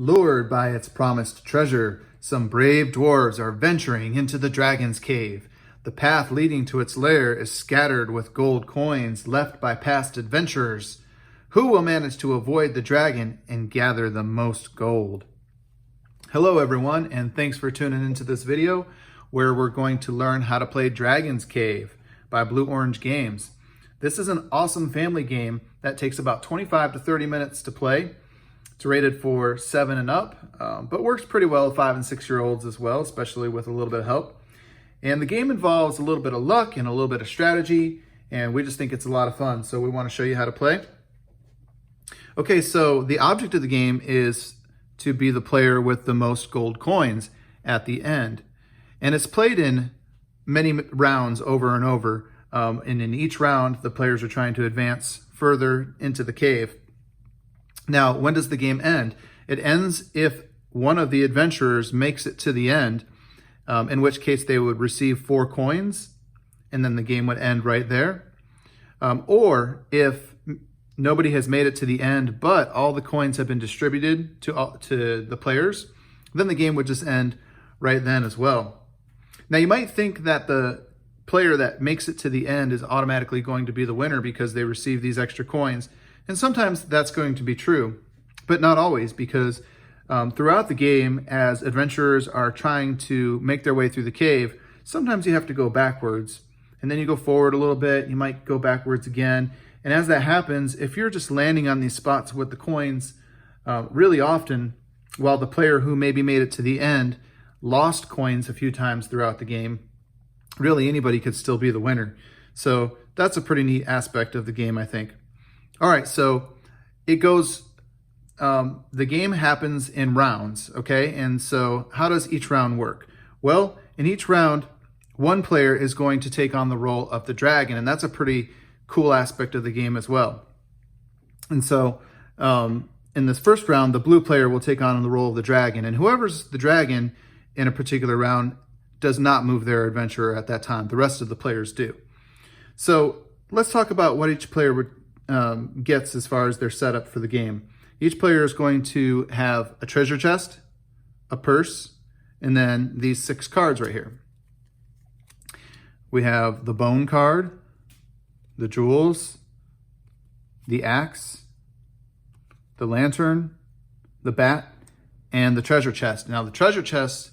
Lured by its promised treasure, some brave dwarves are venturing into the dragon's cave. The path leading to its lair is scattered with gold coins left by past adventurers. Who will manage to avoid the dragon and gather the most gold? Hello everyone, and thanks for tuning into this video where we're going to learn how to play Dragon's Cave by Blue Orange Games. This is an awesome family game that takes about 25 to 30 minutes to play. It's rated for 7 and up, but works pretty well with 5 and 6 year olds as well, especially with a little bit of help. And the game involves a little bit of luck and a little bit of strategy, and we just think it's a lot of fun, so we want to show you how to play. Okay, so the object of the game is to be the player with the most gold coins at the end. And it's played in many rounds over and over. And in each round, the players are trying to advance further into the cave. Now, when does the game end? It ends if one of the adventurers makes it to the end, in which case they would receive 4 coins, and then the game would end right there. Or if nobody has made it to the end, but all the coins have been distributed to the players, then the game would just end right then as well. Now, you might think that the player that makes it to the end is automatically going to be the winner because they receive these extra coins. And sometimes that's going to be true, but not always, because throughout the game, as adventurers are trying to make their way through the cave, sometimes you have to go backwards, and then you go forward a little bit, you might go backwards again. And as that happens, if you're just landing on these spots with the coins really often, while the player who maybe made it to the end lost coins a few times throughout the game, really anybody could still be the winner. So that's a pretty neat aspect of the game, I think. All right, so it goes, the game happens in rounds, okay? And so how does each round work? Well, in each round, one player is going to take on the role of the dragon, and that's a pretty cool aspect of the game as well. And so in this first round, the blue player will take on the role of the dragon, and whoever's the dragon in a particular round does not move their adventurer at that time. The rest of the players do. So let's talk about what each player gets as far as their setup for the game. Each player is going to have a treasure chest, a purse, and then these 6 cards right here. We have the bone card, the jewels, the axe, the lantern, the bat, and the treasure chest. Now the treasure chest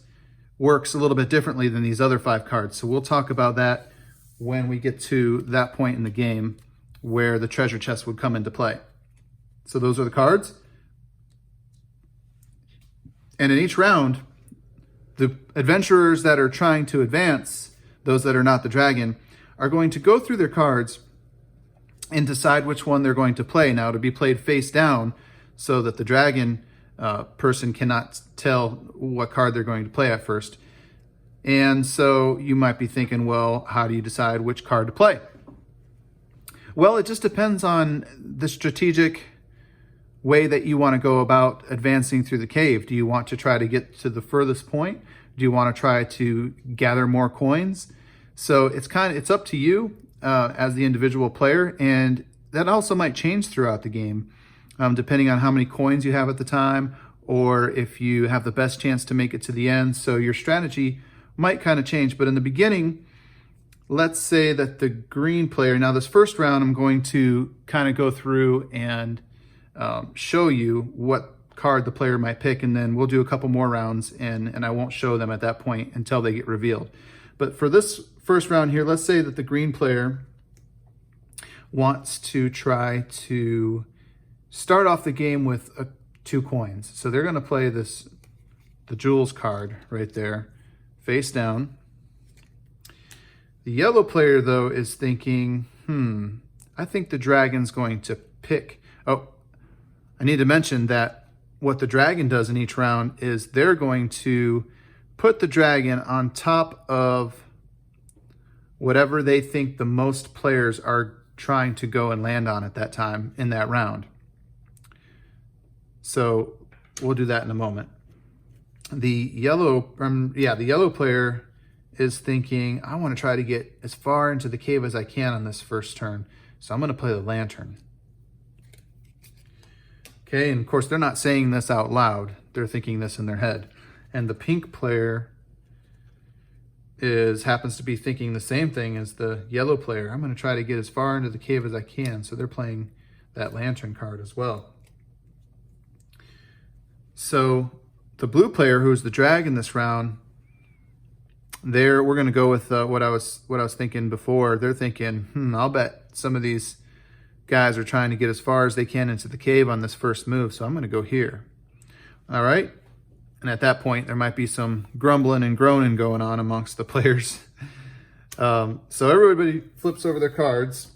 works a little bit differently than these other 5 cards, so we'll talk about that when we get to that point in the game where the treasure chest would come into play. So those are the cards. And in each round, the adventurers that are trying to advance, those that are not the dragon, are going to go through their cards and decide which one they're going to play. Now, to be played face down so that the dragon person cannot tell what card they're going to play at first. And so you might be thinking, well, how do you decide which card to play? Well, it just depends on the strategic way that you want to go about advancing through the cave. Do you want to try to get to the furthest point? Do you want to try to gather more coins? So it's up to you as the individual player, and that also might change throughout the game, depending on how many coins you have at the time, or if you have the best chance to make it to the end. So your strategy might kind of change. But in the beginning, let's say that the green player, now this first round, I'm going to kind of go through and show you what card the player might pick, and then we'll do a couple more rounds, and I won't show them at that point until they get revealed. But for this first round here, let's say that the green player wants to try to start off the game with 2 coins. So they're going to play the jewels card right there, face down. The yellow player, though, is thinking, I think the dragon's going to pick. Oh, I need to mention that what the dragon does in each round is they're going to put the dragon on top of whatever they think the most players are trying to go and land on at that time in that round. So we'll do that in a moment. The yellow player is thinking, I want to try to get as far into the cave as I can on this first turn. So I'm going to play the lantern. Okay, and of course they're not saying this out loud. they're thinking this in their head. And the pink player happens to be thinking the same thing as the yellow player. I'm going to try to get as far into the cave as I can. So they're playing that lantern card as well. So the blue player, who's the dragon this round, we're going to go with what I was thinking before. They're thinking, I'll bet some of these guys are trying to get as far as they can into the cave on this first move. So I'm going to go here. All right. And at that point, there might be some grumbling and groaning going on amongst the players. So everybody flips over their cards.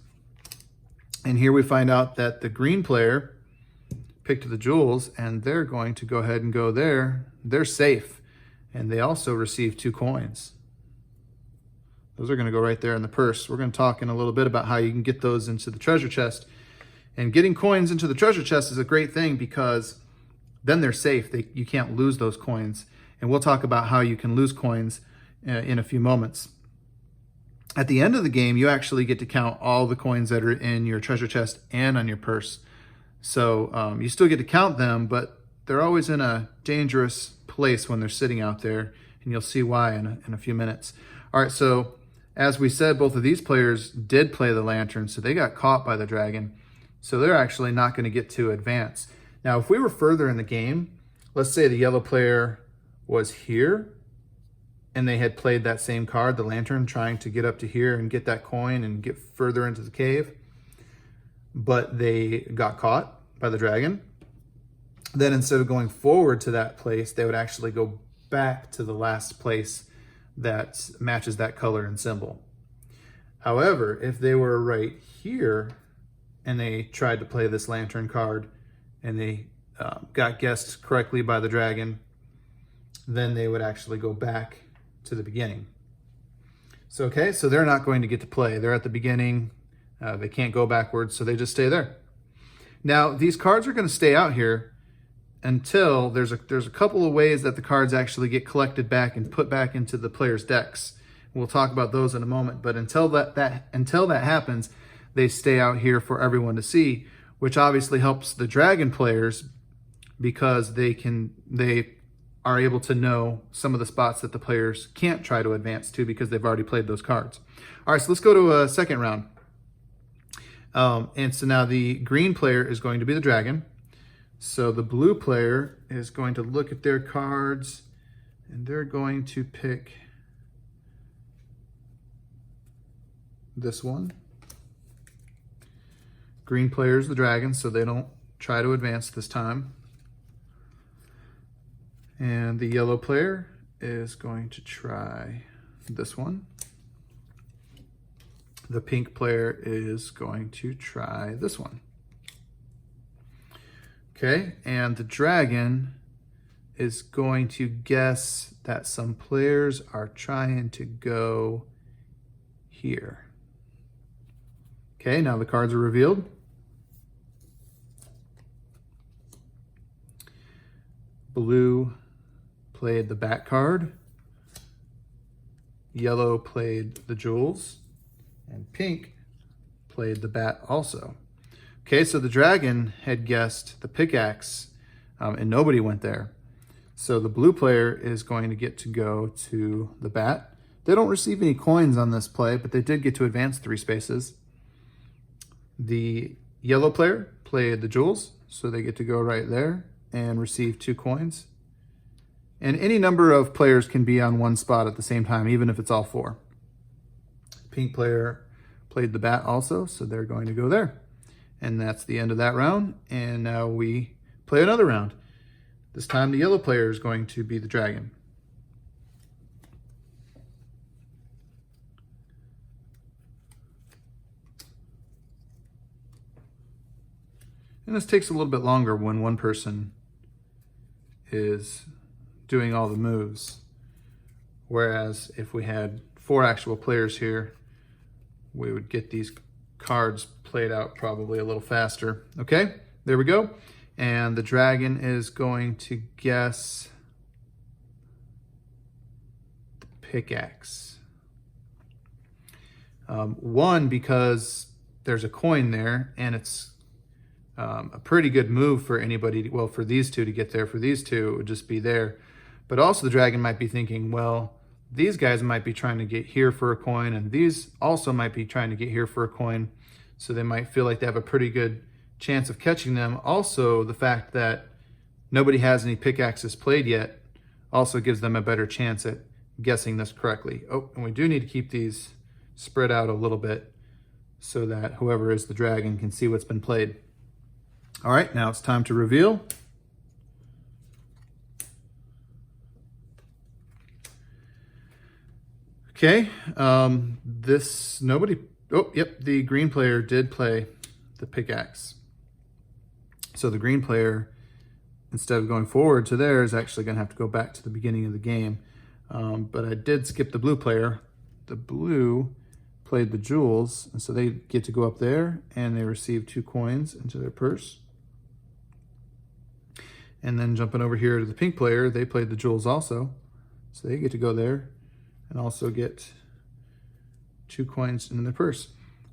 And here we find out that the green player picked the jewels, and they're going to go ahead and go there. They're safe. And they also receive 2 coins. Those are going to go right there in the purse. We're going to talk in a little bit about how you can get those into the treasure chest. And getting coins into the treasure chest is a great thing because then they're safe. You can't lose those coins. And we'll talk about how you can lose coins in a few moments. At the end of the game, you actually get to count all the coins that are in your treasure chest and on your purse. So you still get to count them, but they're always in a dangerous place when they're sitting out there. And you'll see why in a few minutes. All right, so as we said, both of these players did play the lantern, so they got caught by the dragon. So they're actually not going to get to advance. Now, if we were further in the game, let's say the yellow player was here and they had played that same card, the lantern, trying to get up to here and get that coin and get further into the cave, but they got caught by the dragon. Then instead of going forward to that place, they would actually go back to the last place that matches that color and symbol. However, if they were right here and they tried to play this lantern card and they got guessed correctly by the dragon, then they would actually go back to the beginning. So, okay, so they're not going to get to play. They're at the beginning. They can't go backwards, so they just stay there. Now, these cards are going to stay out here until there's a couple of ways that the cards actually get collected back and put back into the player's decks. We'll talk about those in a moment, but until that happens, they stay out here for everyone to see, which obviously helps the dragon players because they are able to know some of the spots that the players can't try to advance to because they've already played those cards. All right, so let's go to a second round. And so now the green player is going to be the dragon. So the blue player is going to look at their cards and they're going to pick this one. Green player is the dragon, so they don't try to advance this time. And the yellow player is going to try this one. The pink player is going to try this one. Okay, and the dragon is going to guess that some players are trying to go here. Okay, now the cards are revealed. Blue played the bat card. Yellow played the jewels. And pink played the bat also. Okay, so the dragon had guessed the pickaxe, and nobody went there. So the blue player is going to get to go to the bat. They don't receive any coins on this play, but they did get to advance 3 spaces. The yellow player played the jewels, so they get to go right there and receive 2 coins. And any number of players can be on one spot at the same time, even if it's all 4. Pink player played the bat also, so they're going to go there. And that's the end of that round. And now we play another round. This time the yellow player is going to be the dragon. And this takes a little bit longer when one person is doing all the moves. Whereas if we had 4 actual players here, we would get these cards played out probably a little faster. Okay, there we go. And the dragon is going to guess the pickaxe. 1, because there's a coin there and it's a pretty good move for anybody, well, for these two to get there. For these two, it would just be there. But also the dragon might be thinking, well, these guys might be trying to get here for a coin, and these also might be trying to get here for a coin. So they might feel like they have a pretty good chance of catching them. Also, the fact that nobody has any pickaxes played yet also gives them a better chance at guessing this correctly. Oh, and we do need to keep these spread out a little bit so that whoever is the dragon can see what's been played. All right, now it's time to reveal. Okay, the green player did play the pickaxe. So the green player, instead of going forward to there, is actually going to have to go back to the beginning of the game. But I did skip the blue player. The blue played the jewels, and so they get to go up there, and they receive 2 coins into their purse. And then jumping over here to the pink player, they played the jewels also, so they get to go there and also get 2 coins in their purse.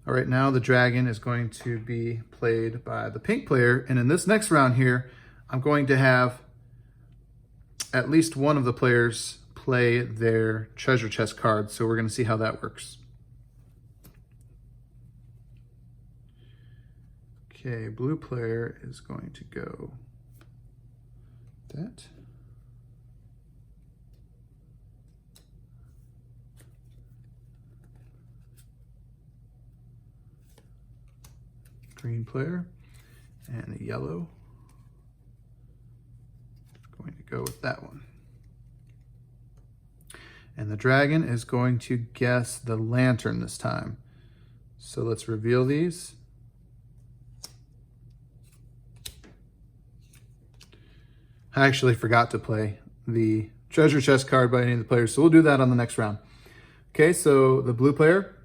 All right, now the dragon is going to be played by the pink player, and in this next round here, I'm going to have at least one of the players play their treasure chest card, so we're going to see how that works. Okay, blue player is going to go that. Green player and the yellow is going to go with that one. And the dragon is going to guess the lantern this time. So let's reveal these. I actually forgot to play the treasure chest card by any of the players, so we'll do that on the next round. Okay, so the blue player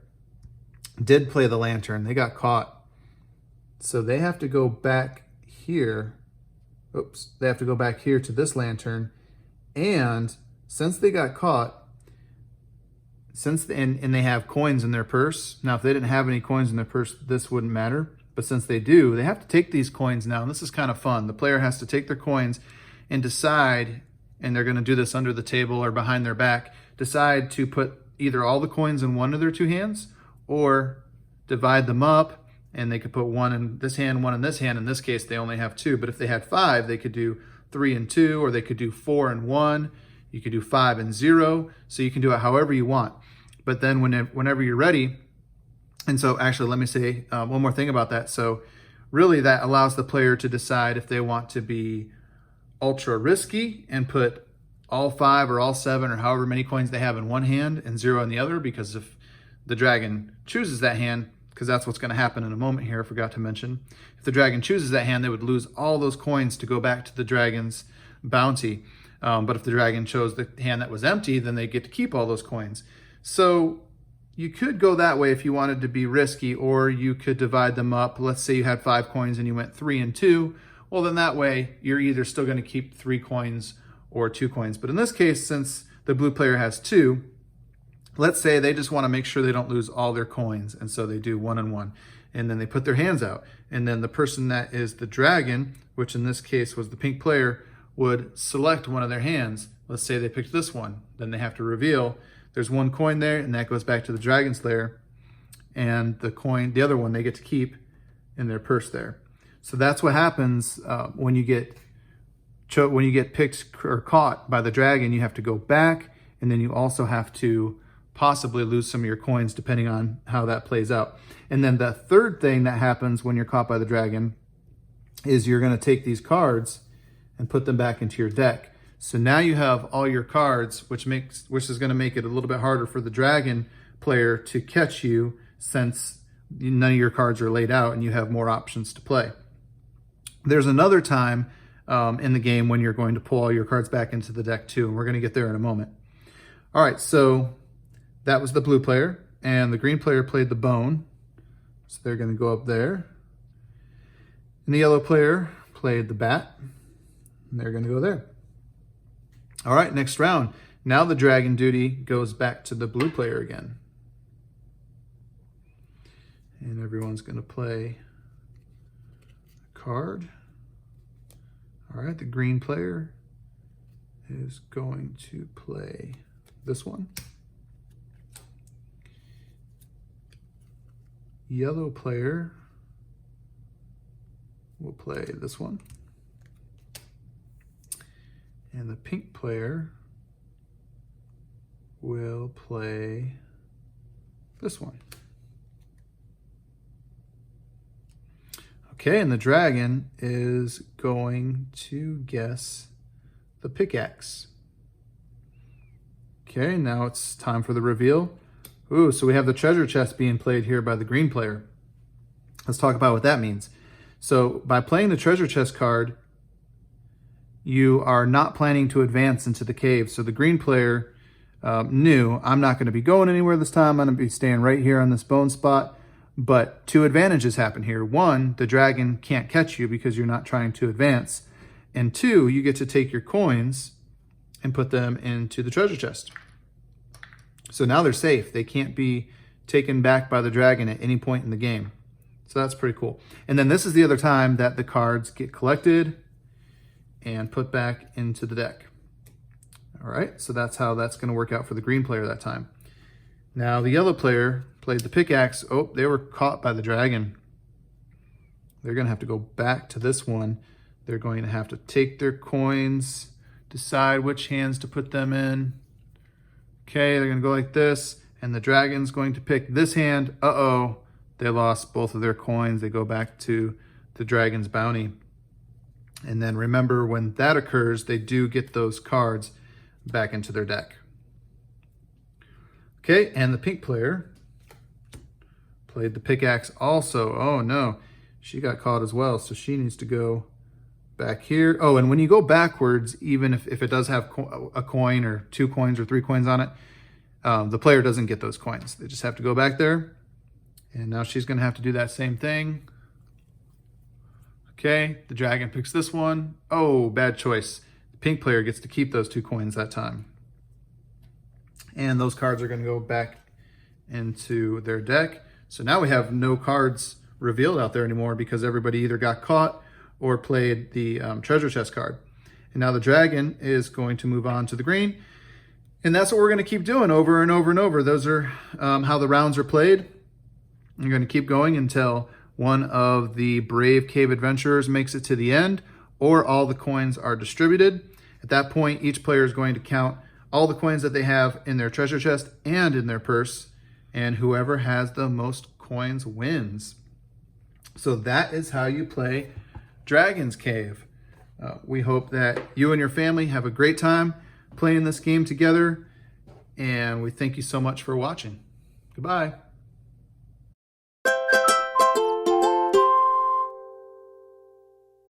did play the lantern. They got caught. So they have to go back here. Oops, they have to go back here to this lantern. And since they got caught, and they have coins in their purse. Now, if they didn't have any coins in their purse, this wouldn't matter. But since they do, they have to take these coins now. And this is kind of fun. The player has to take their coins and decide, and they're going to do this under the table or behind their back, decide to put either all the coins in one of their 2 hands or divide them up, and they could put one in this hand, one in this hand. In this case, they only have 2. But if they had 5, they could do 3 and 2, or they could do 4 and 1. You could do 5 and 0. So you can do it however you want. But then whenever you're ready, and so actually let me say one more thing about that. So really that allows the player to decide if they want to be ultra risky and put all 5 or all 7 or however many coins they have in one hand and 0 in the other, because if the dragon chooses that hand, because that's what's going to happen in a moment here, I forgot to mention. If the dragon chooses that hand, they would lose all those coins to go back to the dragon's bounty. But if the dragon chose the hand that was empty, then they get to keep all those coins. So you could go that way if you wanted to be risky, or you could divide them up. Let's say you had 5 coins and you went 3 and 2. Well, then that way you're either still going to keep 3 coins or 2 coins. But in this case, since the blue player has 2, let's say they just want to make sure they don't lose all their coins. And so they do 1 and 1. And then they put their hands out. And then the person that is the dragon, which in this case was the pink player, would select one of their hands. Let's say they picked this one. Then they have to reveal. There's 1 coin there, and that goes back to the dragon slayer. And the coin, the other one, they get to keep in their purse there. So that's what happens when you get picked or caught by the dragon. You have to go back, and then you also have to possibly lose some of your coins depending on how that plays out. And then the third thing that happens when you're caught by the dragon is you're going to take these cards and put them back into your deck. So now you have all your cards, which is going to make it a little bit harder for the dragon player to catch you, since none of your cards are laid out and you have more options to play. There's another time in the game when you're going to pull all your cards back into the deck too, and we're going to get there in a moment. All right, so that was the blue player, and the green player played the bone, so they're going to go up there. And the yellow player played the bat, and they're going to go there. All right, next round. Now the dragon duty goes back to the blue player again. And everyone's going to play a card. All right, the green player is going to play this one. Yellow player will play this one. And the pink player will play this one. Okay, and the dragon is going to guess the pickaxe. Okay, now it's time for the reveal. Ooh, so we have the treasure chest being played here by the green player. Let's talk about what that means. So by playing the treasure chest card, you are not planning to advance into the cave. So the green player knew, I'm not going to be going anywhere this time. I'm going to be staying right here on this bone spot. But two advantages happen here. One, the dragon can't catch you because you're not trying to advance. And two, you get to take your coins and put them into the treasure chest. So now they're safe. They can't be taken back by the dragon at any point in the game. So that's pretty cool. And then this is the other time that the cards get collected and put back into the deck. All right, so that's how that's going to work out for the green player that time. Now the yellow player played the pickaxe. Oh, they were caught by the dragon. They're going to have to go back to this one. They're going to have to take their coins, decide which hands to put them in. Okay, they're going to go like this, and the dragon's going to pick this hand. Uh-oh, they lost both of their coins. They go back to the dragon's bounty. And then remember, when that occurs, they do get those cards back into their deck. Okay, and the pink player played the pickaxe also. Oh no, she got caught as well, so she needs to go back here. Oh, and when you go backwards, even if it does have a coin or 2 coins or 3 coins on it, the player doesn't get those coins. They just have to go back there. And now she's going to have to do that same thing. Okay, the dragon picks this one. Oh, bad choice. The pink player gets to keep those 2 coins that time. And those cards are going to go back into their deck. So now we have no cards revealed out there anymore because everybody either got caught or played the treasure chest card. And now the dragon is going to move on to the green. And that's what we're going to keep doing over and over and over. Those are how the rounds are played. You're going to keep going until one of the brave cave adventurers makes it to the end, or all the coins are distributed. At that point, each player is going to count all the coins that they have in their treasure chest and in their purse, and whoever has the most coins wins. So that is how you play Dragon's Cave. We hope that you and your family have a great time playing this game together, and we thank you so much for watching. Goodbye.